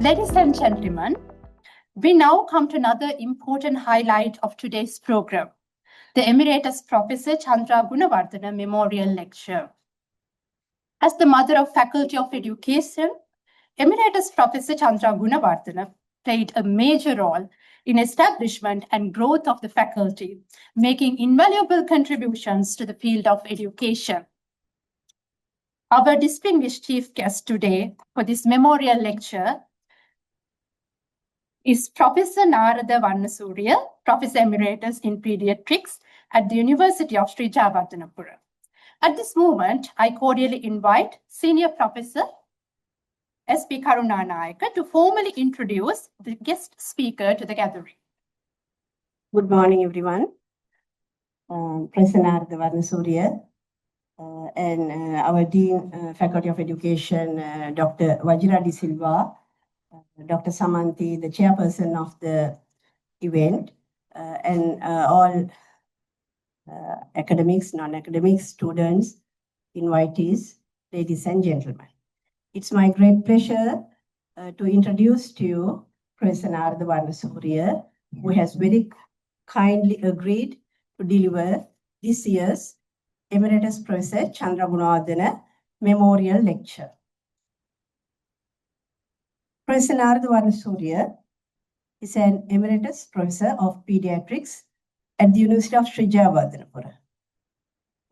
Ladies and gentlemen, we now come to another important highlight of today's program, the Emeritus Professor Chandra Gunawardena Memorial Lecture. As the mother of Faculty of Education, Emeritus Professor Chandra Gunawardena played a major role in establishment and growth of the faculty, making invaluable contributions to the field of education. Our distinguished chief guest today for this memorial lecture is Professor Narada Varnasuriya, Professor Emeritus in Pediatrics at the University of Sri Jayawardhanapura. At this moment, I cordially invite Senior Professor S.P. Karunanayaka to formally introduce the guest speaker to the gathering. Good morning, everyone. Professor Narada Varnasuriya and our Dean, Faculty of Education, Dr. Vajira De Silva, Dr. Samanthi, the chairperson of the event, and all academics, non-academics, students, invitees, ladies and gentlemen. It's my great pleasure to introduce to you Professor Narada Varnasuriya, who has very kindly agreed to deliver this year's Emeritus Professor Chandra Gunawardena Memorial Lecture. Professor Narada Varnasuriya is an Emeritus Professor of Pediatrics at the University of Sri Jayawardhanapura.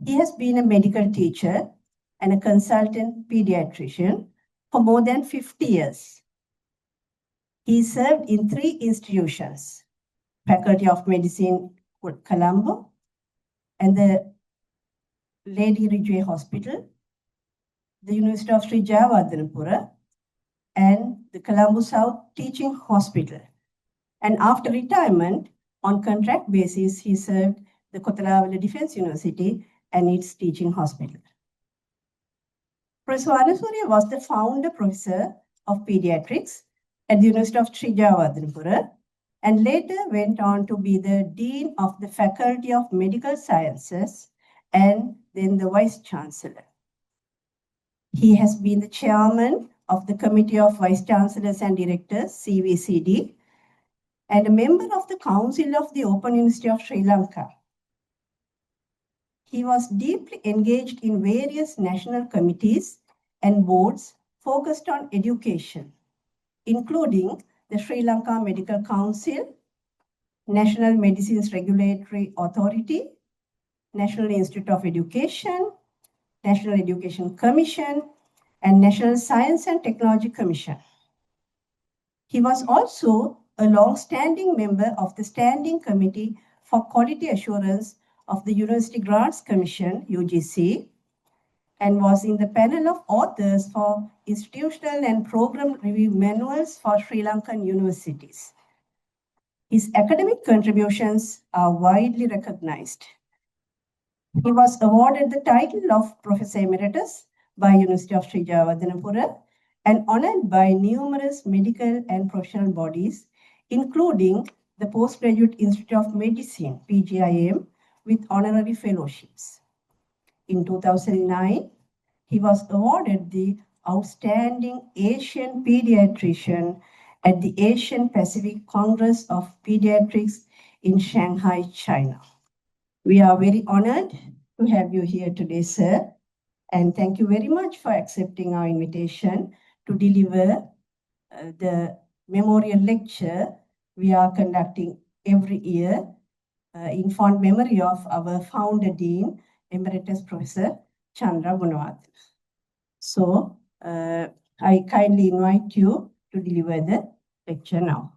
He has been a medical teacher and a consultant pediatrician for more than 50 years. He served in 3 institutions, Faculty of Medicine, Colombo, and the Lady Ridgeway Hospital, the University of Sri Jayawardhanapura, and the Colombo South Teaching Hospital. And after retirement, on contract basis, he served the Kotalawala Defense University and its teaching hospital. Professor Varnasuriya was the founder professor of pediatrics at the University of Sri Jayawardhanapura and later went on to be the Dean of the Faculty of Medical Sciences and then the Vice Chancellor. He has been the chairman of the Committee of Vice Chancellors and Directors, CVCD, and a member of the Council of the Open University of Sri Lanka. He was deeply engaged in various national committees and boards focused on education, including the Sri Lanka Medical Council, National Medicines Regulatory Authority, National Institute of Education, National Education Commission, and National Science and Technology Commission. He was also a long-standing member of the Standing Committee for Quality Assurance of the University Grants Commission, UGC, and was in the panel of authors for institutional and program review manuals for Sri Lankan universities. His academic contributions are widely recognized. He was awarded the title of Professor Emeritus by University of Sri Jayawardhanapura and honored by numerous medical and professional bodies, including the Postgraduate Institute of Medicine, PGIM, with honorary fellowships. In 2009, he was awarded the Outstanding Asian Pediatrician at the Asian Pacific Congress of Pediatrics in Shanghai, China. We are very honored to have you here today, sir, and thank you very much for accepting our invitation to deliver the memorial lecture we are conducting every year in fond memory of our founder dean, Emeritus Professor Chandra Gunawardena. So I kindly invite you to deliver the lecture now.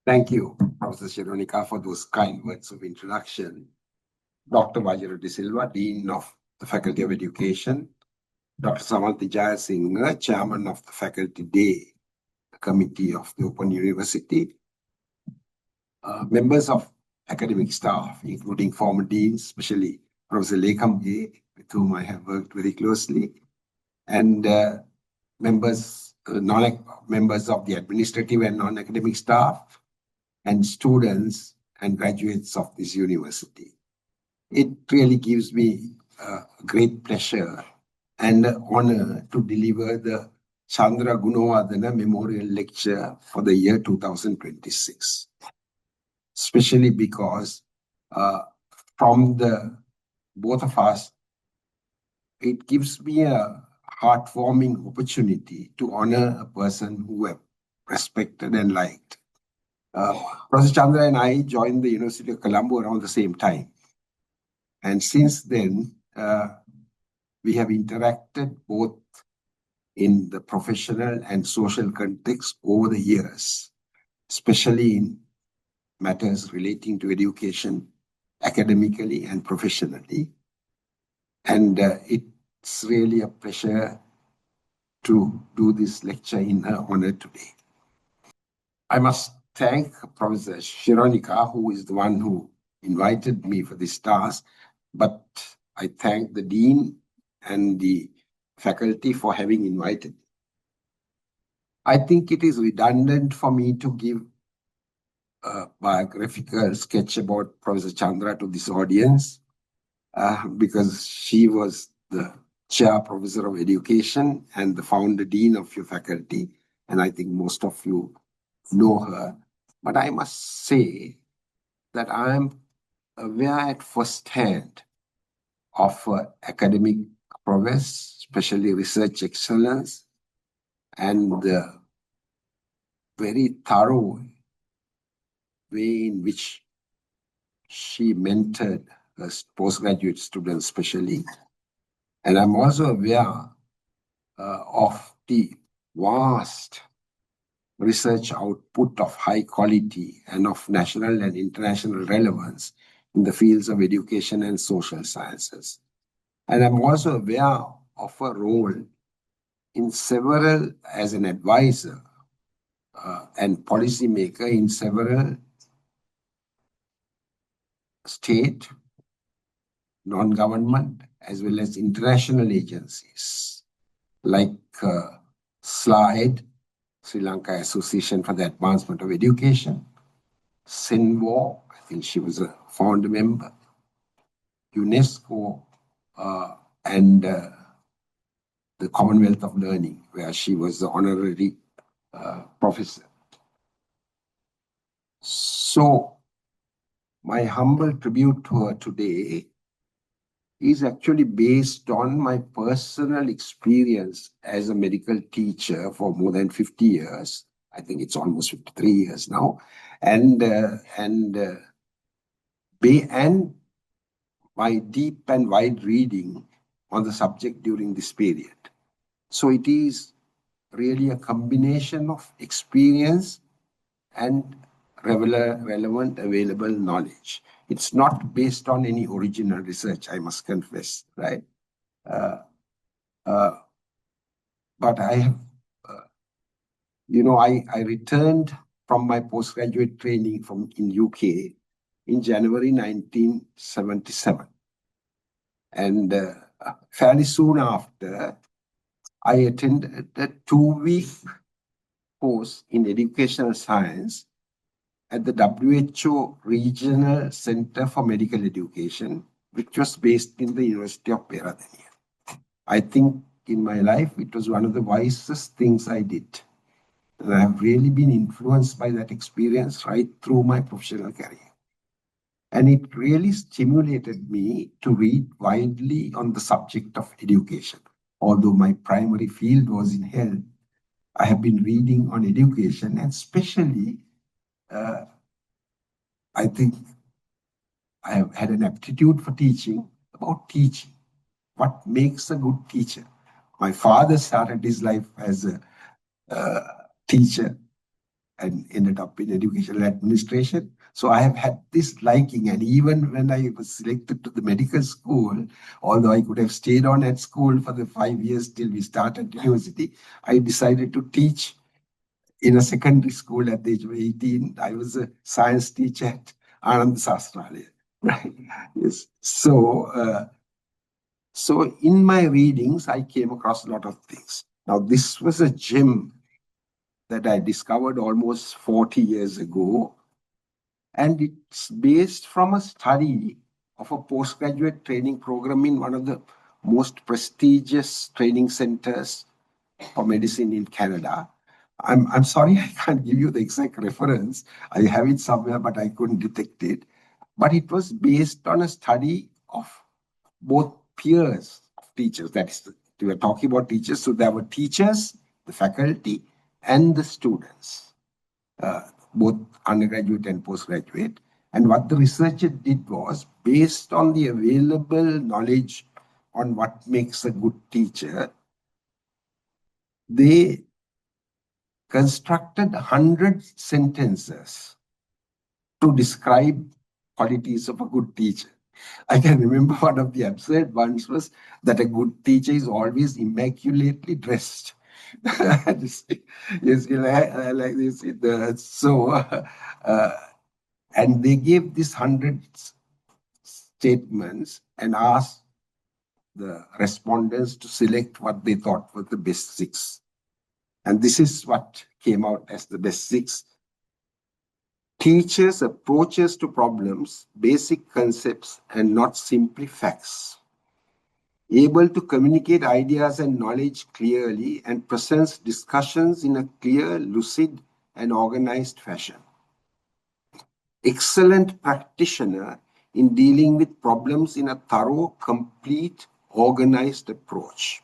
Thank you, Professor Shironika, for those kind words of introduction. Dr. Vajira De Silva, Dean of the Faculty of Education, Dr. Samanthi Jayasinghe, Chairman of the Faculty Day Committee of the Open University, members of academic staff, including former deans, especially Professor Lekham A, with whom I have worked very closely, and members of the administrative and non-academic staff, and students and graduates of this university. It really gives me great pleasure and honor to deliver the Chandra Gunawardena Memorial Lecture for the year 2026. Especially because from the both of us, it gives me a heartwarming opportunity to honor a person who I respected and liked. Professor Chandra and I joined the University of Colombo around the same time. And since then, we have interacted both in the professional and social context over the years, especially in matters relating to education, academically and professionally. And it's really a pleasure to do this lecture in her honor today. I must thank Professor Shironika, who is the one who invited me for this task, but I thank the Dean and the faculty for having invited me. I think it is redundant for me to give a biographical sketch about Professor Chandra to this audience because she was the chair professor of education and the founder dean of your faculty. And I think most of you know her. But I must say that I am aware at first hand of academic progress, especially research excellence, and the very thorough way in which she mentored her postgraduate students, especially. And I'm also aware of the vast research output of high quality and of national and international relevance in the fields of education and social sciences. And I'm also aware of her role in several, as an advisor and policymaker in several state, non-government, as well as international agencies like SLAED, Sri Lanka Association for the Advancement of Education, SENWAR, I think she was a founder member, UNESCO, and the Commonwealth of Learning, where she was the honorary professor. So, my humble tribute to her today is actually based on my personal experience as a medical teacher for more than 50 years. I think it's almost 53 years now. And my deep and wide reading on the subject during this period. So it is really a combination of experience and relevant available knowledge. It's not based on any original research, I must confess, right? But I have, I returned from my postgraduate training in UK in January 1977. And fairly soon after, I attended a 2-week course in educational science at the WHO Regional Center for Medical Education, which was based in the University of Peradeniya. I think in my life, it was one of the wisest things I did. And I have really been influenced by that experience right through my professional career. And it really stimulated me to read widely on the subject of education. Although my primary field was in health, I have been reading on education, and especially I think I have had an aptitude for teaching, about teaching. What makes a good teacher? My father started his life as a teacher and ended up in educational administration. So I have had this liking, and even when I was selected to the medical school, although I could have stayed on at school for the 5 years till we started university, I decided to teach in a secondary school at the age of 18. I was a science teacher at Anand Sastralaya. Right? Yes. So in my readings, I came across a lot of things. Now, this was a gem that I discovered almost 40 years ago. And it's based from a study of a postgraduate training program in one of the most prestigious training centers for medicine in Canada. I'm sorry, I can't give you the exact reference. I have it somewhere, but I couldn't detect it. But it was based on a study of both peers of teachers. That is, we were talking about teachers. So there were teachers, the faculty, and the students, both undergraduate and postgraduate. And what the researcher did was, based on the available knowledge on what makes a good teacher, they constructed 100 sentences to describe qualities of a good teacher. I can remember one of the absurd ones was that a good teacher is always immaculately dressed. yes, like this. And they gave these 100 statements and asked the respondents to select what they thought were the best 6. And this is what came out as the best 6. Teachers' approaches to problems, basic concepts, and not simply facts. Able to communicate ideas and knowledge clearly and presents discussions in a clear, lucid, and organized fashion. Excellent practitioner in dealing with problems in a thorough, complete, organized approach.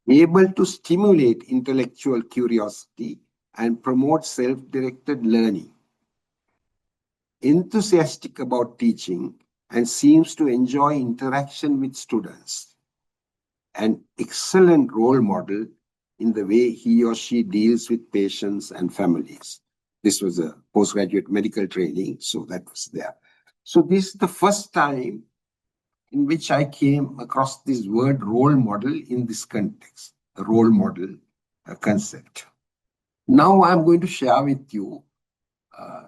Able to stimulate intellectual curiosity and promote self-directed learning. Enthusiastic about teaching and seems to enjoy interaction with students. An excellent role model in the way he or she deals with patients and families. This was a postgraduate medical training, so that was there. So this is the first time in which I came across this word role model in this context, the role model concept. Now I'm going to share with you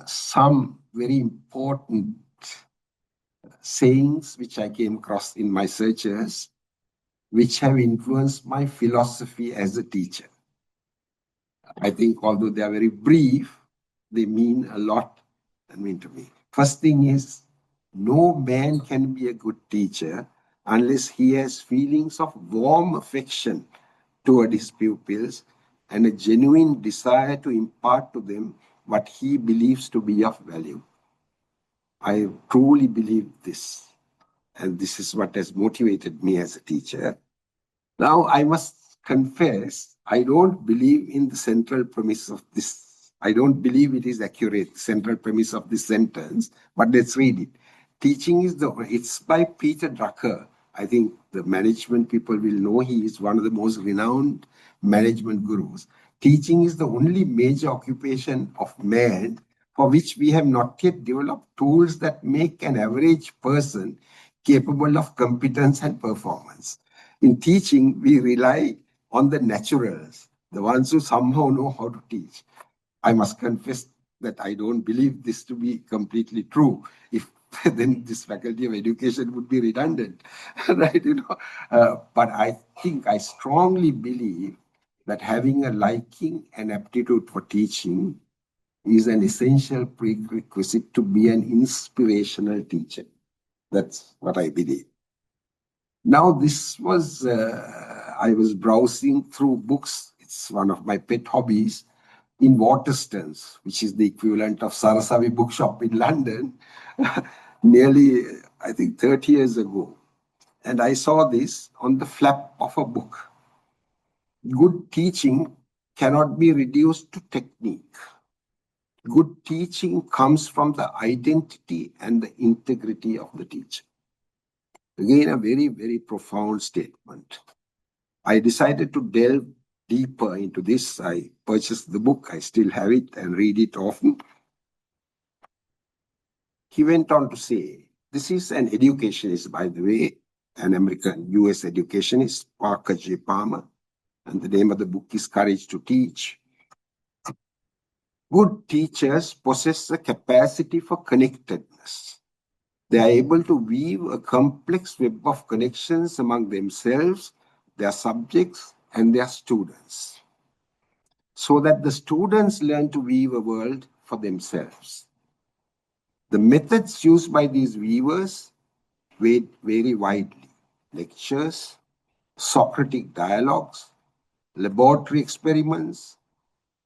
some very important sayings which I came across in my searches, which have influenced my philosophy as a teacher. I think although they are very brief, they mean a lot to me. First thing is, no man can be a good teacher unless he has feelings of warm affection toward his pupils and a genuine desire to impart to them what he believes to be of value. I truly believe this, and this is what has motivated me as a teacher. Now, I must confess, I don't believe in the central premise of this. I don't believe it is accurate, the central premise of this sentence, but let's read it. Teaching is it's by Peter Drucker. I think the management people will know he is one of the most renowned management gurus. Teaching is the only major occupation of man for which we have not yet developed tools that make an average person capable of competence and performance. In teaching, we rely on the naturals, the ones who somehow know how to teach. I must confess that I don't believe this to be completely true. If then this faculty of education would be redundant, right? But I think I strongly believe that having a liking and aptitude for teaching is an essential prerequisite to be an inspirational teacher. That's what I believe. Now, this was, I was browsing through books. It's one of my pet hobbies in Waterstones, which is the equivalent of Sarasavi bookshop in London, nearly, I think, 30 years ago. And I saw this on the flap of a book. Good teaching cannot be reduced to technique. Good teaching comes from the identity and the integrity of the teacher. Again, a very, very profound statement. I decided to delve deeper into this. I purchased the book. I still have it and read it often. He went on to say, this is an educationist, by the way, an American US educationist, Parker J. Palmer, and the name of the book is Courage to Teach. Good teachers possess a capacity for connectedness. They are able to weave a complex web of connections among themselves, their subjects, and their students, so that the students learn to weave a world for themselves. The methods used by these weavers vary widely. Lectures, Socratic dialogues, laboratory experiments,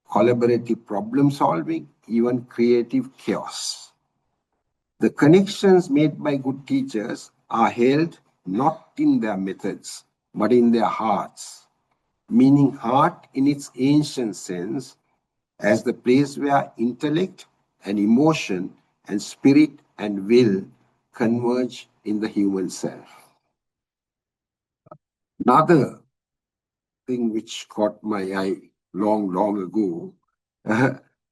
collaborative problem solving, even creative chaos. The connections made by good teachers are held not in their methods, but in their hearts, meaning heart in its ancient sense as the place where intellect and emotion and spirit and will converge in the human self. Another thing which caught my eye long ago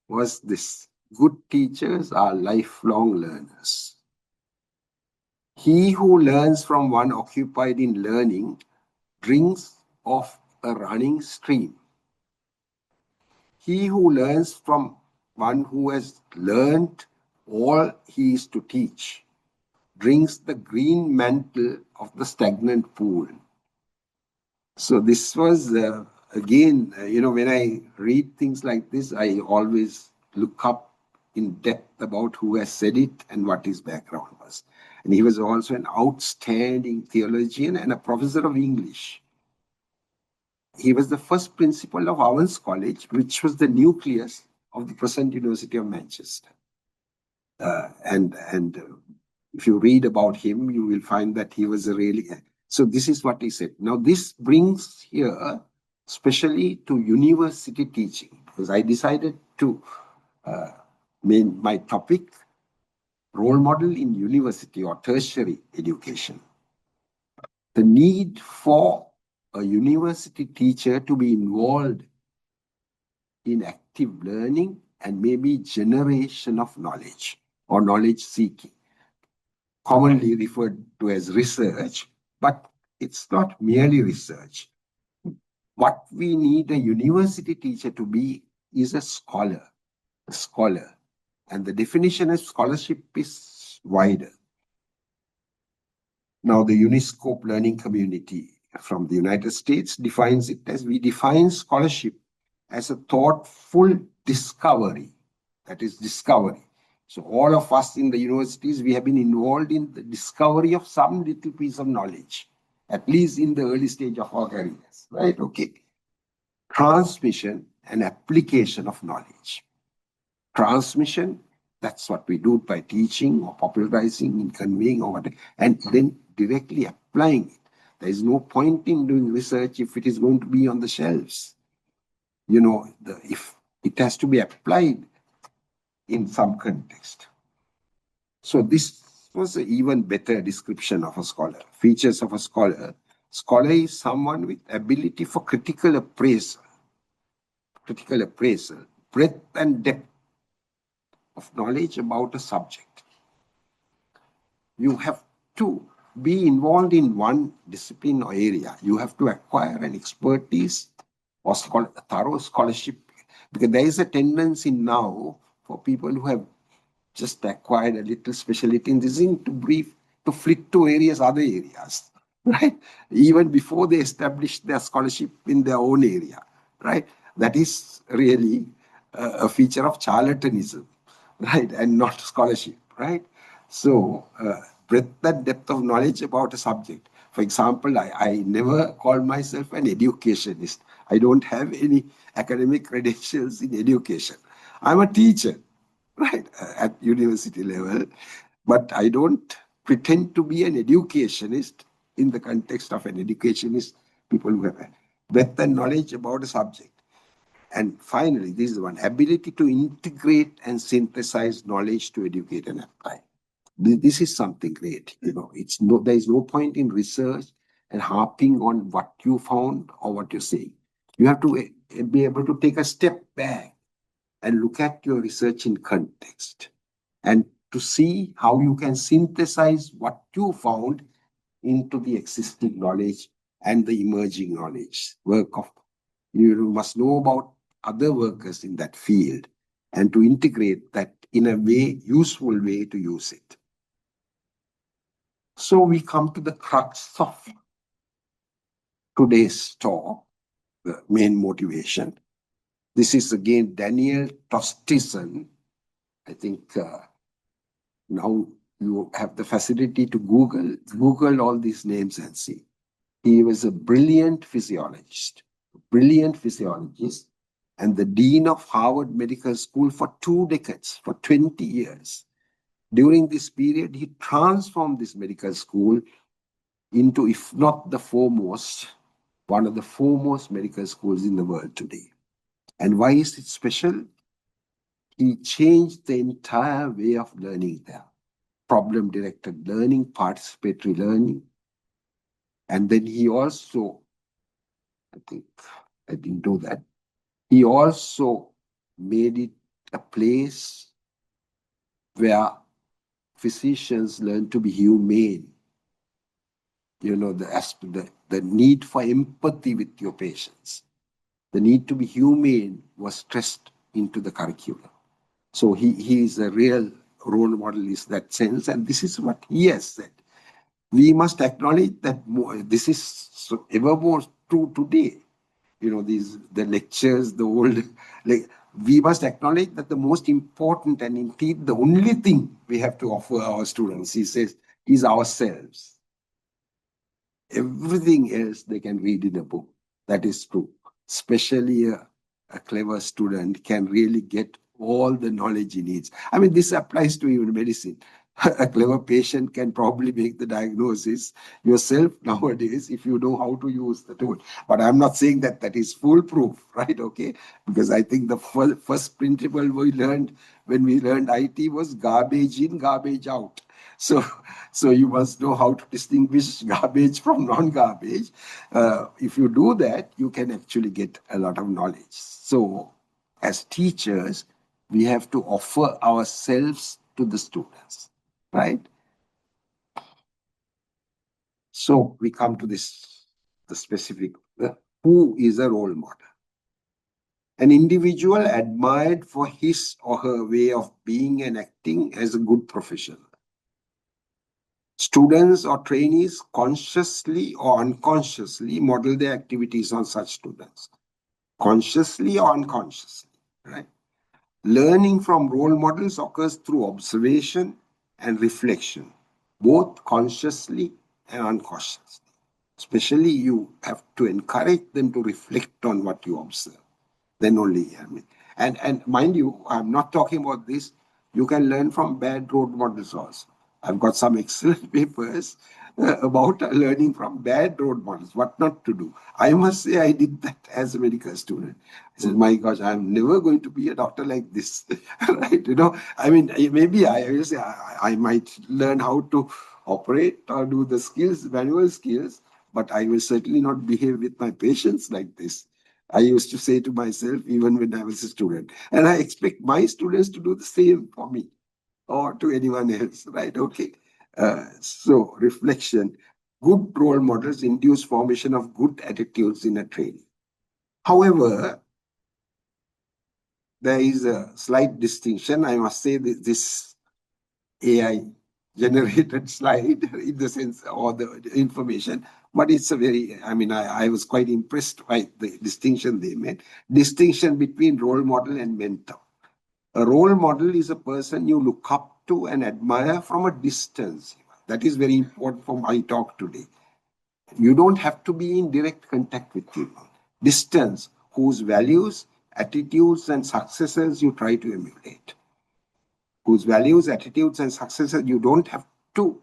was this: good teachers are lifelong learners. He who learns from one occupied in learning drinks of a running stream. He who learns from one who has learned all he is to teach drinks the green mantle of the stagnant pool. So this was, again, when I read things like this, I always look up in depth about who has said it and what his background was. And he was also an outstanding theologian and a professor of English. He was the first principal of Owens College, which was the nucleus of the present University of Manchester. And if you read about him, you will find that he was a really... So this is what he said. Now this brings here, especially to university teaching, because I decided to make my topic role model in university or tertiary education. The need for a university teacher to be involved in active learning and maybe generation of knowledge or knowledge seeking, commonly referred to as research, but it's not merely research. What we need a university teacher to be is a scholar. And the definition of scholarship is wider. Now, the Uniscope Learning Community from the United States defines it as: we define scholarship as a thoughtful discovery. That is discovery. So all of us in the universities, we have been involved in the discovery of some little piece of knowledge, at least in the early stage of our careers, right? Okay. Transmission and application of knowledge. Transmission, that's what we do by teaching or popularizing and conveying or whatever, and then directly applying it. There is no point in doing research if it is going to be on the shelves. If it has to be applied in some context. So this was an even better description of a scholar. Features of a scholar. Scholar is someone with ability for critical appraisal, breadth and depth of knowledge about a subject. You have to be involved in one discipline or area. You have to acquire an expertise or thorough scholarship, because there is a tendency now for people who have just acquired a little specialty in this thing to flit to other areas, right? Even before they establish their scholarship in their own area, right? That is really a feature of charlatanism, right? And not scholarship, right? So breadth and depth of knowledge about a subject. For example, I never call myself an educationist. I don't have any academic credentials in education. I'm a teacher, right, at university level, but I don't pretend to be an educationist in the context of an educationist, people who have breadth and knowledge about a subject. And finally, this is one: ability to integrate and synthesize knowledge to educate and apply. This is something great. There is no point in research and harping on what you found or what you're saying. You have to be able to take a step back and look at your research in context and to see how you can synthesize what you found into the existing knowledge and the emerging knowledge. You must know about other workers in that field and to integrate that in a useful way to use it. So we come to the crux of today's talk, the main motivation. This is again Daniel Tostison. I think now you have the facility to Google all these names and see. He was a brilliant physiologist, brilliant physiologist and the dean of Harvard Medical School for 2 decades, for 20 years. During this period, he transformed this medical school into, if not the foremost, one of the foremost medical schools in the world today. And why is it special? He changed the entire way of learning there. Problem-directed learning, participatory learning. And then he also, I think I didn't do that, he also made it a place where physicians learn to be humane. You know, the need for empathy with your patients. The need to be humane was stressed into the curriculum. So he is a real role model in that sense. And this is what he has said. We must acknowledge that this is ever more true today. You know, the lectures, the old, like, we must acknowledge that the most important and indeed the only thing we have to offer our students, he says, is ourselves. Everything else they can read in a book. That is true. Especially a clever student can really get all the knowledge he needs. I mean, this applies to even medicine. A clever patient can probably make the diagnosis yourself nowadays if you know how to use the tool. But I'm not saying that that is foolproof, right? Okay, because I think the first principle we learned when we learned IT was garbage in, garbage out. So you must know how to distinguish garbage from non-garbage. If you do that, you can actually get a lot of knowledge. So as teachers, we have to offer ourselves to the students, right? So we come to the specific, who is a role model? An individual admired for his or her way of being and acting as a good professional. Students or trainees consciously or unconsciously model their activities on such students, consciously or unconsciously, right? Learning from role models occurs through observation and reflection, both consciously and unconsciously. Especially you have to encourage them to reflect on what you observe. Then only, I mean, and mind you, I'm not talking about this. You can learn from bad role models also. I've got some excellent papers about learning from bad role models, what not to do. I must say I did that as a medical student. I said, my gosh, I'm never going to be a doctor like this, right? You know, I mean, maybe I will say I might learn how to operate or do the skills, manual skills, but I will certainly not behave with my patients like this. I used to say to myself, even when I was a student, and I expect my students to do the same for me or to anyone else, right? Okay. So reflection, good role models induce formation of good attitudes in a training. However, there is a slight distinction. I must say that this AI generated slide in the sense or the information, but it's a very, I mean, I was quite impressed by the distinction they made. Distinction between role model and mentor. A role model is a person you look up to and admire from a distance. That is very important for my talk today. You don't have to be in direct contact with people. Distance, whose values, attitudes, and successes you try to emulate. Whose values, attitudes, and successes you don't have to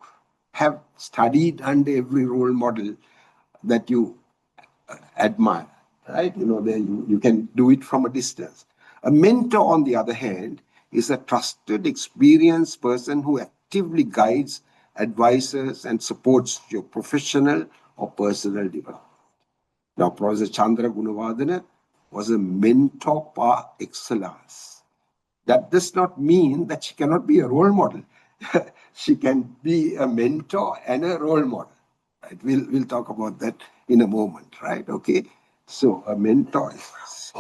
have studied under every role model that you admire, right? You know, you can do it from a distance. A mentor, on the other hand, is a trusted, experienced person who actively guides, advises, and supports your professional or personal development. Now, Professor Chandra Gunawardena was a mentor par excellence. That does not mean that she cannot be a role model. She can be a mentor and a role model. Right? We'll talk about that in a moment, right? Okay. So a mentor is.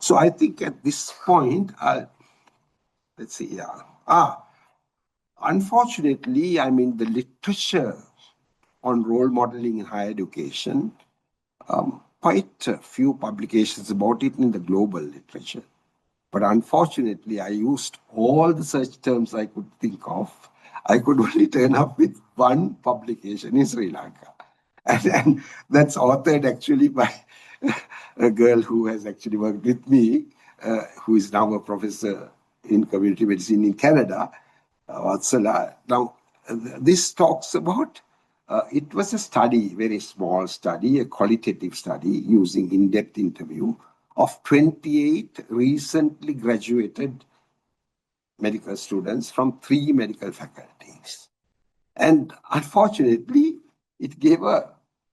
So I think at this point, let's see. Yeah. Unfortunately, I mean the literature on role modeling in higher education, quite a few publications about it in the global literature. But unfortunately, I used all the search terms I could think of. I could only turn up with one publication in Sri Lanka. And that's authored actually by a girl who has actually worked with me, who is now a professor in community medicine in Canada, Vatsala. Now, this talks about, it was a study, very small study, a qualitative study using in-depth interview of 28 recently graduated medical students from 3 medical faculties. And unfortunately, it gave a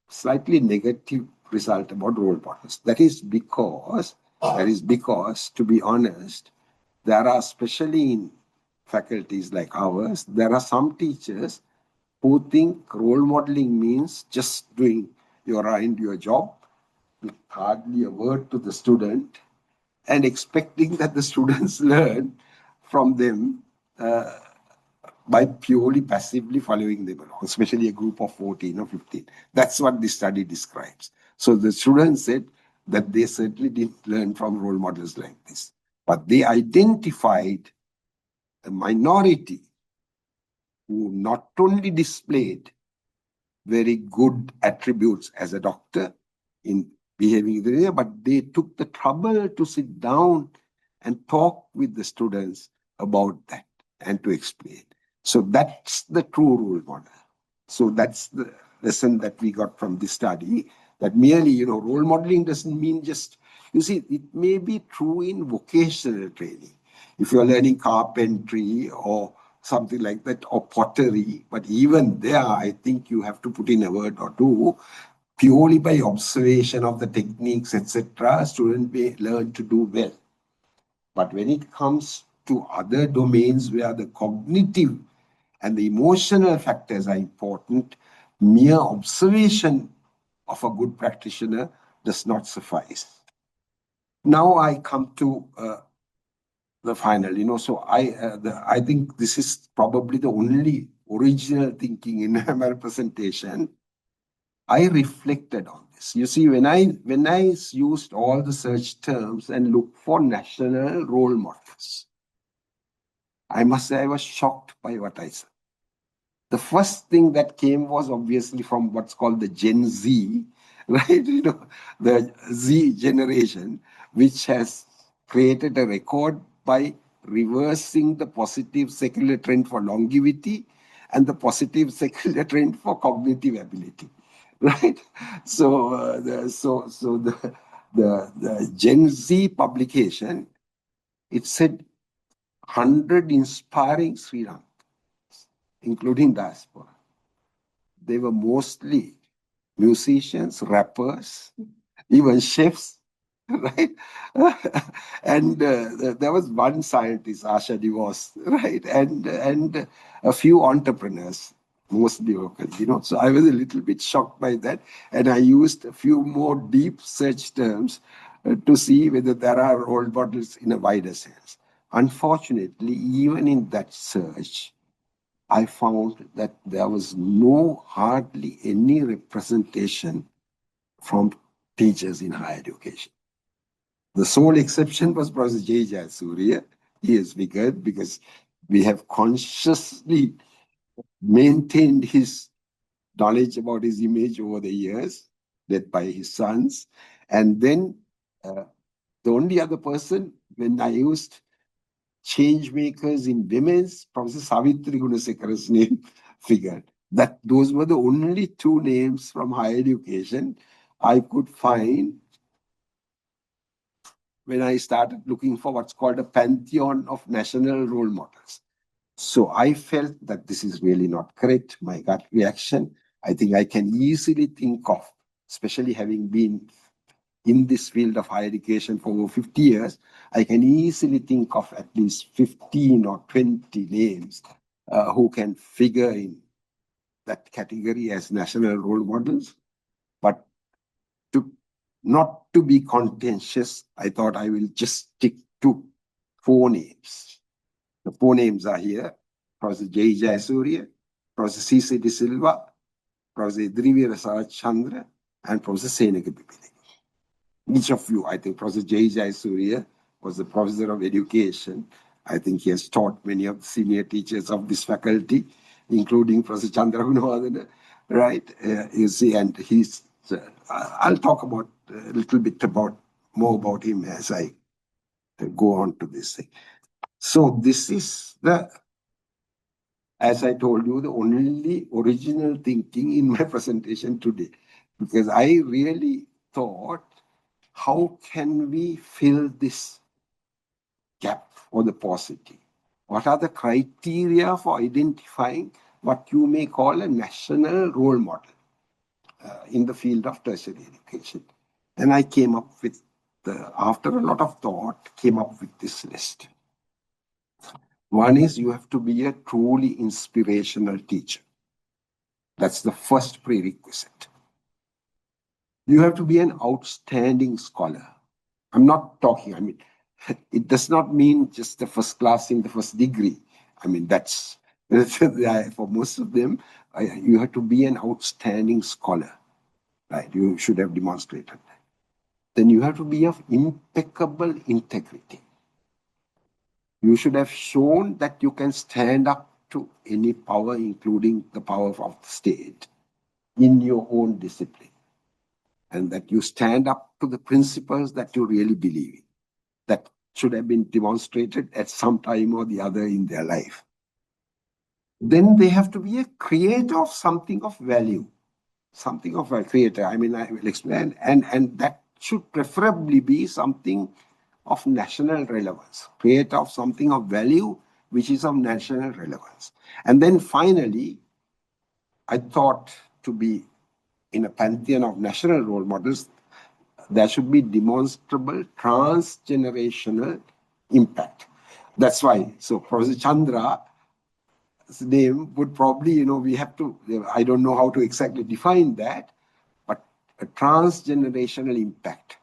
slightly negative result about role models. That is because, to be honest, there are, especially in faculties like ours, there are some teachers who think role modeling means just doing your job with hardly a word to the student and expecting that the students learn from them by purely passively following them along, especially a group of 14 or 15. That's what this study describes. So the students said that they certainly didn't learn from role models like this, but they identified a minority who not only displayed very good attributes as a doctor in behaving the way, but they took the trouble to sit down and talk with the students about that and to explain. So that's the true role model. So that's the lesson that we got from this study, that merely, role modeling doesn't mean just, you see, it may be true in vocational training. If you're learning carpentry or something like that, or pottery, but even there, I think you have to put in a word or two. Purely by observation of the techniques, etc., students may learn to do well. But when it comes to other domains where the cognitive and the emotional factors are important, mere observation of a good practitioner does not suffice. Now I come to the final, so I think this is probably the only original thinking in my presentation. I reflected on this. You see, when I used all the search terms and looked for national role models, I must say I was shocked by what I saw. The first thing that came was obviously from what's called the Gen Z, right? The Z generation, which has created a record by reversing the positive secular trend for longevity and the positive secular trend for cognitive ability, right? So, the Gen Z publication, it said 100 inspiring Sri Lankans, including diaspora. They were mostly musicians, rappers, even chefs, right? And there was one scientist, Asha Divas, right? And a few entrepreneurs, mostly local, So I was a little bit shocked by that. And I used a few more deep search terms to see whether there are role models in a wider sense. Unfortunately, even in that search, I found that there was hardly any representation from teachers in higher education. The sole exception was Professor J. Jayasuriya. He is figured because we have consciously maintained his knowledge about his image over the years, led by his sons. And then the only other person, when I used change makers in women's, Professor Savitri Gunasekara's name figured. That those were the only 2 names from higher education I could find when I started looking for what's called a pantheon of national role models. So I felt that this is really not correct. My gut reaction, I think I can easily think of, especially having been in this field of higher education for over 50 years, I can easily think of at least 15 or 20 names who can figure in that category as national role models. But not to be contentious, I thought I will just stick to 4 names. The 4 names are here: Professor J. Jayasuriya, Professor C. De Silva, Professor Idrivira Chandra, and Professor Seneka Bipile. Each of you, I think Professor J. Jayasuriya was the professor of education. I think he has taught many of the senior teachers of this faculty, including Professor Chandra Gunawardena, right? You see, and he's I'll talk about a little bit more about him as I go on to this thing. So this is as I told you, the only original thinking in my presentation today, because I really thought, how can we fill this gap for the paucity? What are the criteria for identifying what you may call a national role model in the field of tertiary education? And I came up with, after a lot of thought, came up with this list. One is you have to be a truly inspirational teacher. That's the first prerequisite. You have to be an outstanding scholar. I'm not talking, it does not mean just the first class in the first degree. That's for most of them, you have to be an outstanding scholar, right? You should have demonstrated that. Then you have to be of impeccable integrity. You should have shown that you can stand up to any power, including the power of the state, in your own discipline, and that you stand up to the principles that you really believe in. That should have been demonstrated at some time or the other in their life. Then they have to be a creator of something of value, something of a creator. I will explain, and that should preferably be something of national relevance, creator of something of value which is of national relevance. And then finally, I thought, to be in a pantheon of national role models, there should be demonstrable transgenerational impact. That's why, so Professor Chandra's name would probably, we have to, I don't know how to exactly define that, but a transgenerational impact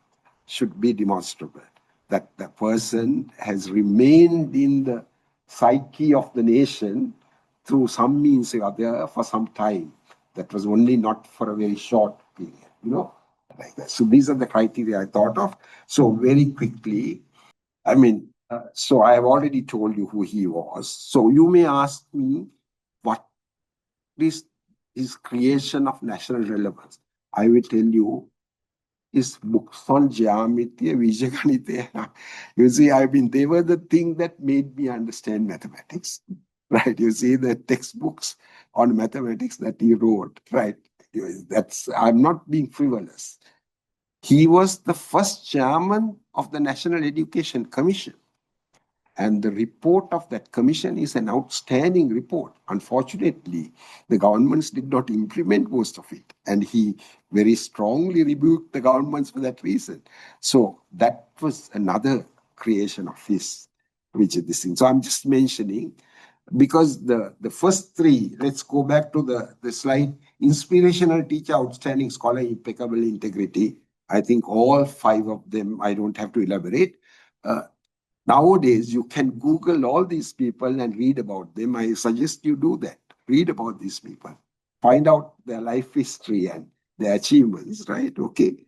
should be demonstrable. That the person has remained in the psyche of the nation through some means or other for some time. That was only not for a very short period, like that. So these are the criteria I thought of. So very quickly, so I have already told you who he was. So you may ask me, what is his creation of national relevance? I will tell you, his books on geometry, Vijayanite. You see, they were the thing that made me understand mathematics, right? You see, the textbooks on mathematics that he wrote, right? I'm not being frivolous. He was the first chairman of the National Education Commission. And the report of that commission is an outstanding report. Unfortunately, the governments did not implement most of it. And he very strongly rebuked the governments for that reason. So that was another creation of his, which is this thing. So I'm just mentioning, because the first three, let's go back to the slide. Inspirational teacher, outstanding scholar, impeccable integrity. I think all five of them, I don't have to elaborate. Nowadays, you can Google all these people and read about them. I suggest you do that. Read about these people. Find out their life history and their achievements, right? Okay.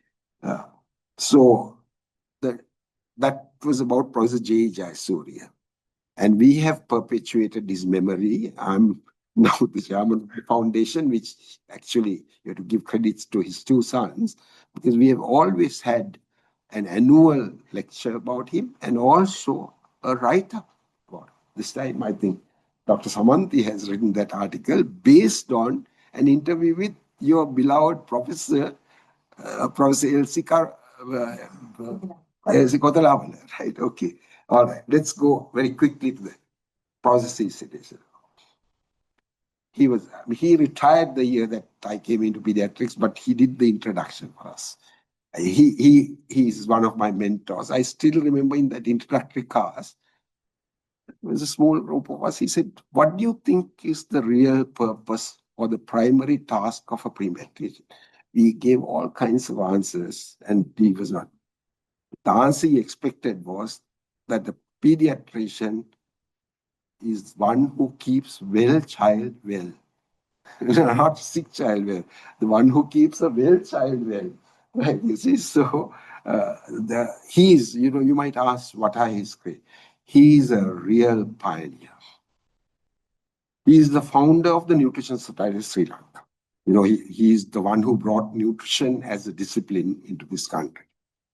So that was about Professor J. Jayasuriya. And we have perpetuated his memory. I'm now the chairman of the foundation, which actually you have to give credits to his two sons, because we have always had an annual lecture about him and also a write-up about him. This time, I think Dr. Samanthi has written that article based on an interview with your beloved Professor Elsie Kothalavala, right? Okay. All right. Let's go very quickly to the processes. He retired the year that I came into pediatrics, but he did the introduction for us. He's one of my mentors. I still remember in that introductory class, there was a small group of us. He said, what do you think is the real purpose or the primary task of a pre-matrician? We gave all kinds of answers, and he was not. The answer he expected was that the pediatrician is one who keeps well child well. Not sick child well. The one who keeps a well child well. Right, you see, so he's, you might ask, what are his grades? He's a real pioneer. He is the founder of the Nutrition Society of Sri Lanka. He's the one who brought nutrition as a discipline into this country.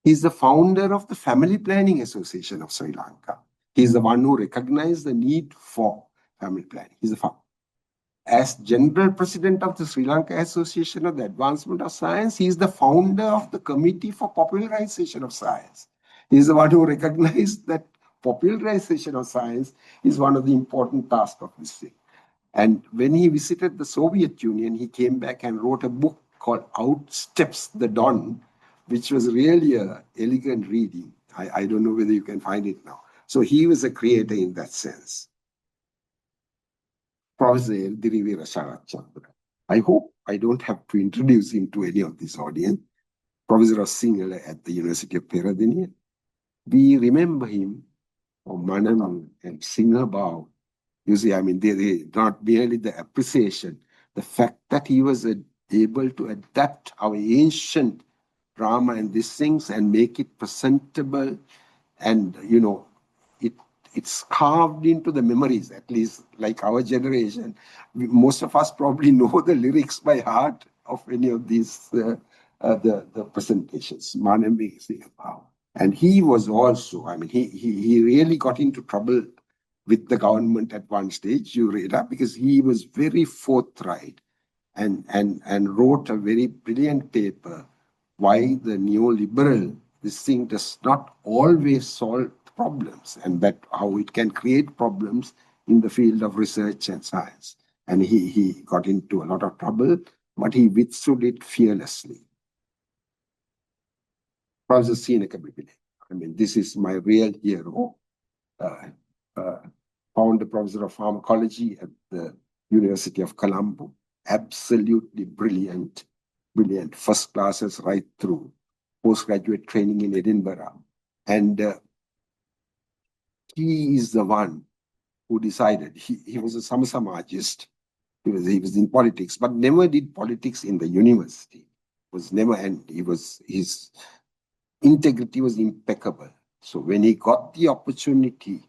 He's the founder of the Family Planning Association of Sri Lanka. He's the one who recognized the need for family planning. He's the founder. As General President of the Sri Lanka Association of the Advancement of Science, he is the founder of the Committee for Popularization of Science. He is the one who recognized that popularization of science is one of the important tasks of this thing. And when he visited the Soviet Union, he came back and wrote a book called Outsteps the Dawn, which was really an elegant reading. I don't know whether you can find it now. So he was a creator in that sense. Professor Eldirivira Chandra. I hope I don't have to introduce him to any of this audience. Professor of Sinhala at the University of Peradeniya. We remember him for Manam and Sinhabhav. You see, they not merely the appreciation, the fact that he was able to adapt our ancient drama and these things and make it presentable, and it's carved into the memories, at least like our generation. Most of us probably know the lyrics by heart of any of these the presentations. And he was also, he really got into trouble with the government at one stage, you read up, because he was very forthright and wrote a very brilliant paper why the neoliberal, this thing does not always solve problems, and that how it can create problems in the field of research and science. And he got into a lot of trouble, but he withstood it fearlessly. Professor Sineka Bibile. This is my real hero. Founder professor of pharmacology at the University of Colombo. Absolutely brilliant, first classes right through, postgraduate training in Edinburgh. And he is the one who decided, he was a Samasamajist, he was in politics, but never did politics in the university. Was never, and his integrity was impeccable. So when he got the opportunity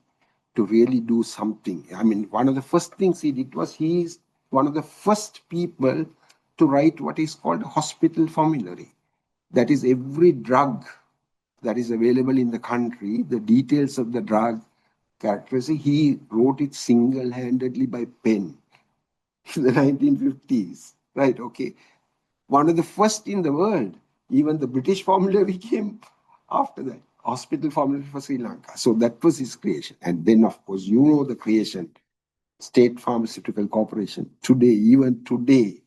to really do something, one of the first things he did was he's one of the first people to write what is called a hospital formulary. That is, every drug that is available in the country, the details of the drug, characteristic, he wrote it single-handedly by pen in the 1950s. Right, okay. One of the first in the world. Even the British formulary came after that. Hospital formulary for Sri Lanka. So that was his creation. And then, of course, the creation, State Pharmaceutical Corporation. Today, even today,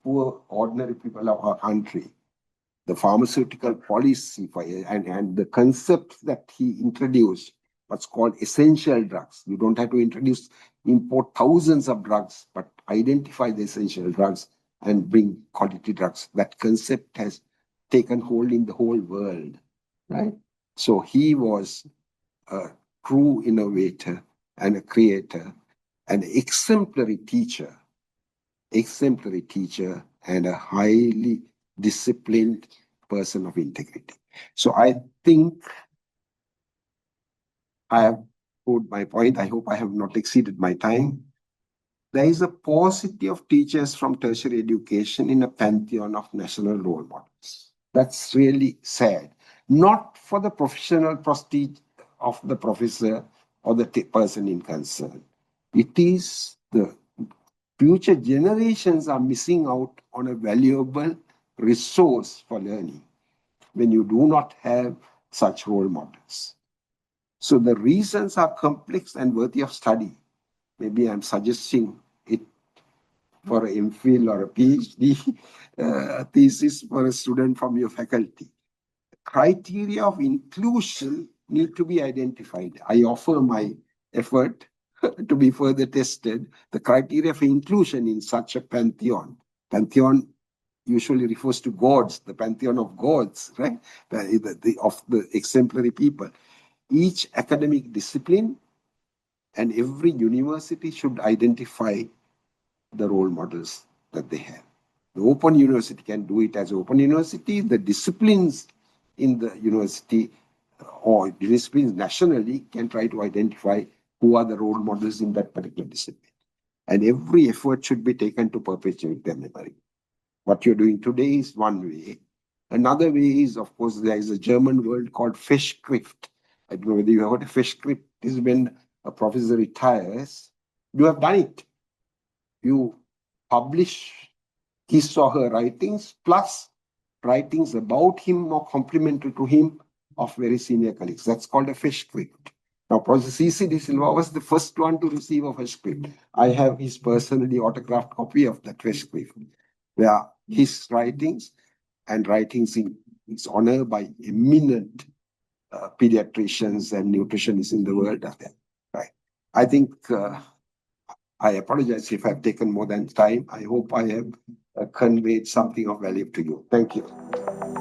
poor, ordinary people of our country, the pharmaceutical policy and the concept that he introduced, what's called essential drugs. You don't have to import thousands of drugs, but identify the essential drugs and bring quality drugs. That concept has taken hold in the whole world, right? So he was a true innovator and a creator, an exemplary teacher, and a highly disciplined person of integrity. So I think I have put my point. I hope I have not exceeded my time. There is a paucity of teachers from tertiary education in a pantheon of national role models. That's really sad. Not for the professional prestige of the professor or the person in concern. It is the future generations are missing out on a valuable resource for learning when you do not have such role models. So the reasons are complex and worthy of study. Maybe I'm suggesting it for an MPhil or a PhD thesis for a student from your faculty. Criteria of inclusion need to be identified. I offer my effort to be further tested. The criteria for inclusion in such a pantheon. Pantheon usually refers to gods, the pantheon of gods, right? Of the exemplary people. Each academic discipline and every university should identify the role models that they have. The Open University can do it as Open University. The disciplines in the university or disciplines nationally can try to identify who are the role models in that particular discipline. And every effort should be taken to perpetuate their memory. What you're doing today is one way. Another way is, of course, there is a German word called Festschrift. I don't know whether you have heard of Festschrift. This is when a professor retires. You have done it. You publish his or her writings plus writings about him or complementary to him of very senior colleagues. That's called a Festschrift. Now, Professor C.C. De Silva was the first one to receive a Festschrift. I have his personally autographed copy of that Festschrift, where his writings and writings in his honor by eminent pediatricians and nutritionists in the world are there. Right. I think I apologize if I've taken more than time. I hope I have conveyed something of value to you. Thank you.